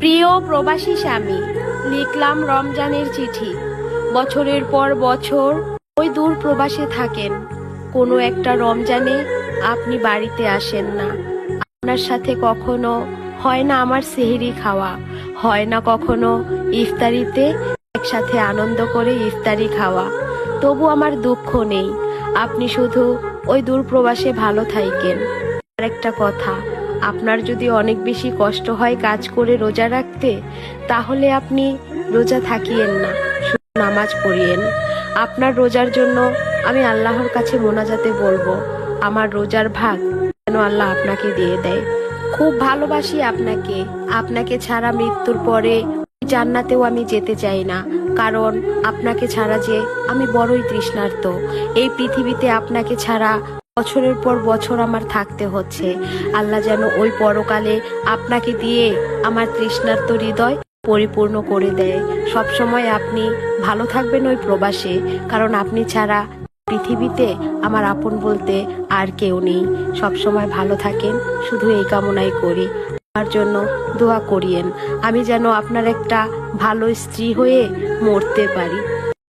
প্রিয় প্রবাসী স্বামী, লিখলাম রমজানের চিঠি। বছরের পর বছর ওই দূর প্রবাসে থাকেন, কোনো একটা রমজানে আপনি বাড়িতে আসেন না। আপনার সাথে কখনো হয় না আমার সেহরি খাওয়া, হয় না কখনো ইফতারিতে একসাথে আনন্দ করে ইফতারি খাওয়া। তবু আমার দুঃখ নেই, আপনি শুধু ওই দূর প্রবাসে ভালো থাকেন। আর একটা কথা, আপনার যদি অনেক বেশি কষ্ট হয় কাজ করে রোজা রাখতে, তাহলে আপনি রোজা থাকিয়েন না, শুধু নামাজ পড়িয়েন। আপনার রোজার জন্য আমি আল্লাহর কাছে মোনাজাতে বলবো, আমার রোজার ভাগ যেন আল্লাহ আপনাকে দিয়ে দেয়। খুব ভালোবাসি আপনাকে, আপনাকে ছাড়া মৃত্যুর পরে জান্নাতেও আমি যেতে চাই না, কারণ আপনাকে ছাড়া যে আমি বড়ই তৃষ্ণার্ত। এই পৃথিবীতে আপনাকে ছাড়া বছরের পর বছর আমার থাকতে হচ্ছে। আল্লাহ যেন ওই পরকালে আপনাকে দিয়ে আমার তৃষ্ণার্ত হৃদয় পরিপূর্ণ করে দেয়। সব সময় আপনি ভালো থাকবেন ওই প্রবাসে, কারণ আপনি ছাড়া পৃথিবীতে আমার আপন বলতে আর কেউ নেই। সব সময় ভালো থাকেন, শুধু এই কামনাই করি। আমার জন্য দোয়া করিয়েন, আমি যেন আপনার একটা ভালো স্ত্রী হয়ে মরতে পারি।